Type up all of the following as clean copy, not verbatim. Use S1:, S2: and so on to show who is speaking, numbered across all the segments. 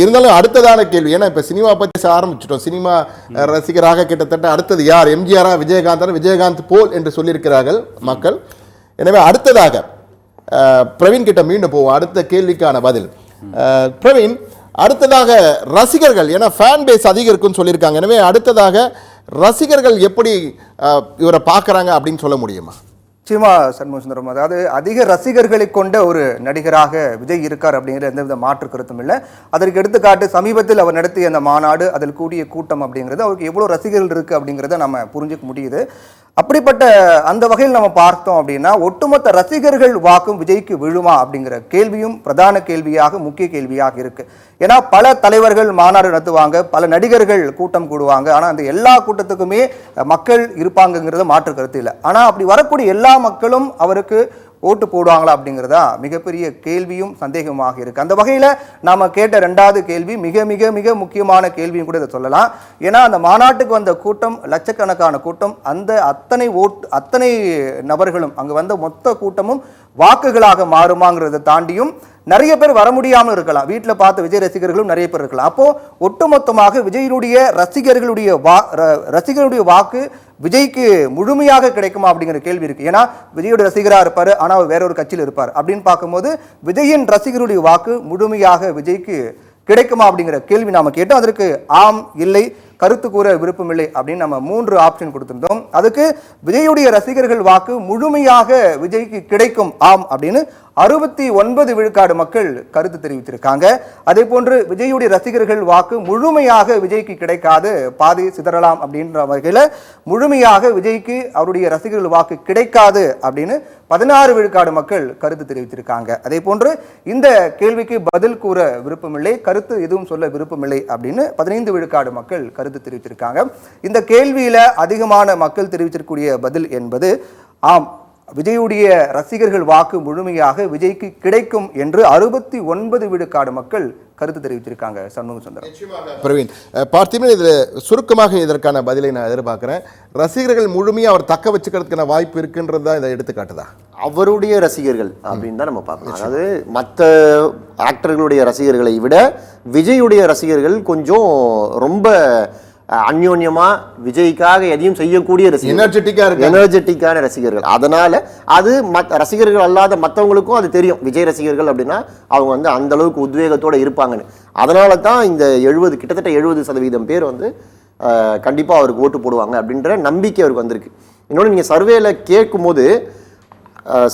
S1: இருந்தாலும் அடுத்ததான கேள்வி, ஏன்னா இப்ப சினிமா பத்தி ஆரம்பிச்சிட்டோம். சினிமா ரசிகராக கிட்டத்தட்ட அடுத்தது யார், எம்ஜிஆரா விஜயகாந்த், விஜயகாந்த் போல் என்று சொல்லியிருக்கிறார்கள் மக்கள். எனவே அடுத்ததாக பிரவீன் கிட்ட மீண்டும் போவோம். அடுத்த கேள்விக்கான பதில். பிரவீன், அடுத்ததாக ரசிகர்கள், ஏன்னா ஃபேன் பேஸ் அதிகம் இருக்குன்னு சொல்லியிருக்காங்க. எனவே அடுத்ததாக ரசிகர்கள் எப்படி இவரை பார்க்குறாங்க அப்படின்னு சொல்ல முடியுமா?
S2: நிச்சயமா சண்முக சுந்தரம், அதாவது அதிக ரசிகர்களை கொண்ட ஒரு நடிகராக விஜய் இருக்கார் அப்படிங்கிற எந்தவித மாற்று கருத்தும் இல்லை. அதற்கு எடுத்துக்காட்டு சமீபத்தில் அவர் நடத்திய அந்த மாநாடு, அதில் கூடிய கூட்டம் அப்படிங்கிறது அவருக்கு எவ்வளோ ரசிகர்கள் இருக்குது அப்படிங்கிறத நம்ம புரிஞ்சுக்க முடியுது. அப்படிப்பட்ட அந்த வகையில் நம்ம பார்த்தோம் அப்படின்னா ஒட்டுமொத்த ரசிகர்கள் வாக்கும் விஜய்க்கு விழுமா அப்படிங்கிற கேள்வியும் பிரதான கேள்வியாக, முக்கிய கேள்வியாக இருக்கு. ஏன்னா பல தலைவர்கள் மாநாடு நடத்துவாங்க, பல நடிகர்கள் கூட்டம் கூடுவாங்க, ஆனால் அந்த எல்லா கூட்டத்துக்குமே மக்கள் இருப்பாங்கங்கிறத மாற்று கருத்து இல்லை. ஆனால் அப்படி வரக்கூடிய எல்லா மக்களும் அவருக்கு ஓட்டு போடுவாங்களா அப்படிங்கிறதா மிகப்பெரிய கேள்வியும் சந்தேகமாக இருக்கு. அந்த வகையில் நாம கேட்ட ரெண்டாவது கேள்வி மிக மிக மிக முக்கியமான கேள்வியும் கூட இதை சொல்லலாம். ஏன்னா அந்த மாநாட்டுக்கு வந்த கூட்டம் லட்சக்கணக்கான கூட்டம், அந்த அத்தனை நபர்களும் அங்கு வந்த மொத்த கூட்டமும் வாக்குகளாக மாறுமாங்கிறத தாண்டியும் நிறைய பேர் வர முடியாமல் இருக்கலாம். வீட்டில் பார்த்த விஜய் ரசிகர்களும் நிறைய பேர் இருக்கலாம். அப்போ ஒட்டுமொத்தமாக விஜயினுடைய ரசிகர்களுடைய வாக்கு விஜய்க்கு முழுமையாக கிடைக்குமா அப்படிங்கிற கேள்வி இருக்கு. ஏன்னா விஜயோட ரசிகராக இருப்பார், ஆனால் அவர் வேற ஒரு கட்சியில் இருப்பார். அப்படின்னு பார்க்கும்போது விஜயின் ரசிகருடைய வாக்கு முழுமையாக விஜய்க்கு கிடைக்குமா அப்படிங்கிற கேள்வி நாம கேட்டோம். அதற்கு ஆம், இல்லை, கருத்து கூற விருப்பமில்லை அப்படின்னு நம்ம 3 ஆப்ஷன் கொடுத்திருந்தோம். அதுக்கு விஜயுடைய ரசிகர்கள் வாக்கு முழுமையாக விஜய்க்கு கிடைக்கும் ஆம் அப்படின்னு 69 விழுக்காடு மக்கள் கருத்து தெரிவித்திருக்காங்க. அதே போன்று விஜயுடைய ரசிகர்கள் வாக்கு முழுமையாக விஜய்க்கு கிடைக்காது, பாதி சிதறலாம் அப்படின்ற வகையில் முழுமையாக விஜய்க்கு அவருடைய ரசிகர்கள் வாக்கு கிடைக்காது அப்படின்னு 16 விழுக்காடு மக்கள் கருத்து தெரிவித்திருக்காங்க. அதே போன்று இந்த கேள்விக்கு பதில் கூற விருப்பமில்லை, கருத்து எதுவும் சொல்ல விருப்பமில்லை அப்படின்னு 15 விழுக்காடு மக்கள் கருத்து தெரிவித்திருக்காங்க. இந்த கேள்வியில அதிகமான மக்கள் தெரிவித்திருக்கக்கூடிய பதில் என்பது ஆம், விஜயுடைய ரசிகர்கள் வாக்கு முழுமையாக விஜய்க்கு கிடைக்கும் என்று 69 விழுக்காடு மக்கள் கருத்து தெரிவித்திருக்காங்க. சண்முக சுந்தரம்.
S1: பிரவீன், பார்த்தீங்கன்னா இதில் சுருக்கமாக இதற்கான பதிலை நான் எதிர்பார்க்கிறேன். ரசிகர்கள் முழுமையாக அவர் தக்க வச்சுக்கிறதுக்கான வாய்ப்பு இருக்குன்றது தான் இதை எடுத்துக்காட்டுதா?
S3: அவருடைய ரசிகர்கள் அப்படின்னு தான் நம்ம பார்க்கணும். அதாவது மற்ற ஆக்டர்களுடைய ரசிகர்களை விட விஜயுடைய ரசிகர்கள் கொஞ்சம் ரொம்ப அந்யோன்யமா விஜய்க்காக எதையும் செய்யக்கூடிய எனர்ஜெட்டிக்கான ரசிகர்கள். அதனால அது ரசிகர்கள் அல்லாத மற்றவங்களுக்கும் அது தெரியும், விஜய் ரசிகர்கள் அப்படின்னா அவங்க வந்து அந்த அளவுக்கு உத்வேகத்தோட இருப்பாங்கன்னு. அதனால தான் இந்த கிட்டத்தட்ட 70% பேர் வந்து கண்டிப்பா அவருக்கு ஓட்டு போடுவாங்க அப்படின்ற நம்பிக்கை அவருக்கு வந்திருக்கு. இன்னொன்று, நீங்க சர்வேல கேட்கும் போது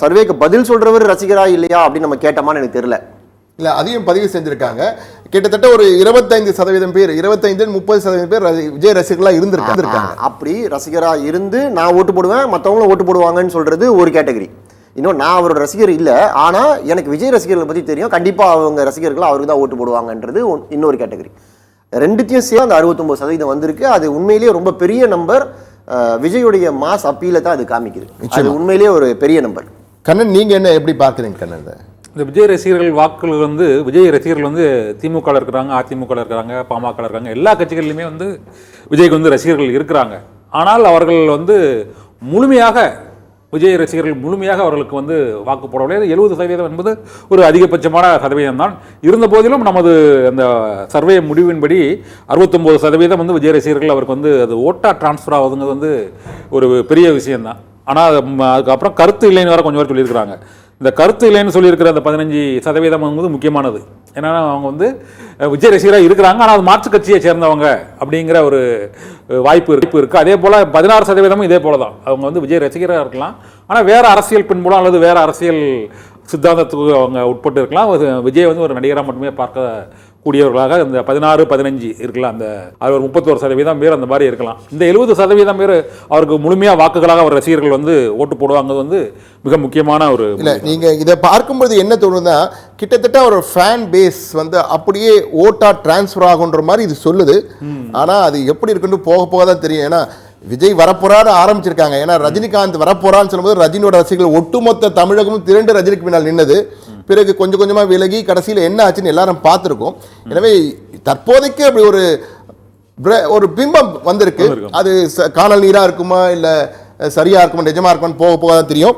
S3: சர்வேக்கு பதில் சொல்றவர் ரசிகரா இல்லையா அப்படின்னு நம்ம கேட்டோமான்னு எனக்கு தெரியல.
S1: இல்லை, அதையும் பதிவு செஞ்சிருக்காங்க. கிட்டத்தட்ட ஒரு 25% பேர், 25-30% பேர் விஜய் ரசிகர்களாக இருந்திருக்காங்க.
S3: அப்படி ரசிகராக இருந்து நான் ஓட்டு போடுவேன், மற்றவங்களும் ஓட்டு போடுவாங்கன்னு சொல்றது ஒரு கேட்டகரி. இன்னும் நான் அவரோட ரசிகர் இல்லை, ஆனால் எனக்கு விஜய் ரசிகர்களை பற்றி தெரியும், கண்டிப்பாக அவங்க ரசிகர்கள் அவருக்கு தான் ஓட்டு போடுவாங்கன்றது இன்னொரு கேட்டகரி. ரெண்டுத்தையும் சேர்ந்து அந்த 69% வந்திருக்கு. அது உண்மையிலேயே ரொம்ப பெரிய நம்பர். விஜயுடைய மாஸ் அப்பீல தான் அது காமிக்குது. அது உண்மையிலேயே ஒரு பெரிய நம்பர்.
S1: கண்ணன், நீங்க என்ன எப்படி பார்க்குறீங்க கண்ணன்?
S4: இந்த விஜய் ரசிகர்கள் வாக்குகள் வந்து விஜய் ரசிகர்கள் வந்து திமுக இருக்கிறாங்க, அதிமுக இருக்கிறாங்க, பாமக இருக்காங்க, எல்லா கட்சிகளிலுமே வந்து விஜய்க்கு வந்து ரசிகர்கள் இருக்கிறாங்க. ஆனால் அவர்கள் வந்து முழுமையாக விஜய் ரசிகர்கள் முழுமையாக அவர்களுக்கு வந்து வாக்கு போடவில்லை. 70% என்பது ஒரு அதிகபட்சமான சதவீதம் தான். இருந்த போதிலும் நமது அந்த சர்வே முடிவின்படி 69% வந்து விஜய் ரசிகர்கள் அவருக்கு வந்து அது ஓட்டா டிரான்ஸ்ஃபர் ஆகுதுங்கிறது வந்து ஒரு பெரிய விஷயம்தான். ஆனால் அதுக்கப்புறம் கருத்து இல்லைன்னு வேறு கொஞ்சம் பேர் சொல்லியிருக்கிறாங்க. இந்த கருத்து இல்லைன்னு சொல்லியிருக்கிற அந்த 15% வந்து முக்கியமானது. ஏன்னா அவங்க வந்து விஜய் ரசிகராக இருக்கிறாங்க, ஆனால் அது மாற்று கட்சியை சேர்ந்தவங்க அப்படிங்கிற ஒரு வாய்ப்பு இருக்குது. அதே போல் 16% இதே போல தான். அவங்க வந்து விஜய் ரசிகராக இருக்கலாம், ஆனால் வேறு அரசியல் பின்புலம் அல்லது வேறு அரசியல் சித்தாந்தத்துக்கு அவங்க உட்பட்டு இருக்கலாம். விஜய் வந்து ஒரு நடிகராக மட்டுமே பார்க்க கூடியவர்களாக இந்த 16-15 இருக்கலாம். அந்த அது ஒரு 31% பேர் அந்த மாதிரி இருக்கலாம். இந்த 70% பேர் அவருக்கு முழுமையாக வாக்குகளாக அவர் ரசிகர்கள் வந்து ஓட்டு போடுவாங்க வந்து மிக முக்கியமான ஒரு. இல்லை,
S1: நீங்கள் இதை பார்க்கும்போது என்ன தோணுதுன்னா, கிட்டத்தட்ட ஒரு ஃபேன் பேஸ் வந்து அப்படியே ஓட்டா டிரான்ஸ்ஃபர் ஆகுன்ற மாதிரி இது சொல்லுது. ஆனால் அது எப்படி இருக்குன்னு போக போக தான் தெரியும். ஏன்னா விஜய் வரப்போறாரு ஆரம்பிச்சிருக்காங்க. ஏன்னா ரஜினிகாந்த் வரப்போறான்னு சொல்லும்போது ரஜினியோட ரசிகர்கள் ஒட்டுமொத்த தமிழகமும் திரண்டு ரஜினிக்கு பின்னால் நின்னது. பிறகு கொஞ்சம் கொஞ்சமாக விலகி கடைசியில் என்ன ஆச்சுன்னு எல்லாரும் பார்த்துருக்கோம். எனவே தற்போதைக்கு அப்படி ஒரு பிம்பம் வந்திருக்கு. அது காணல் நீராக இருக்குமா இல்லை சரியா இருக்குமா நிஜமா இருக்குமான்னு போக போக தான் தெரியும்.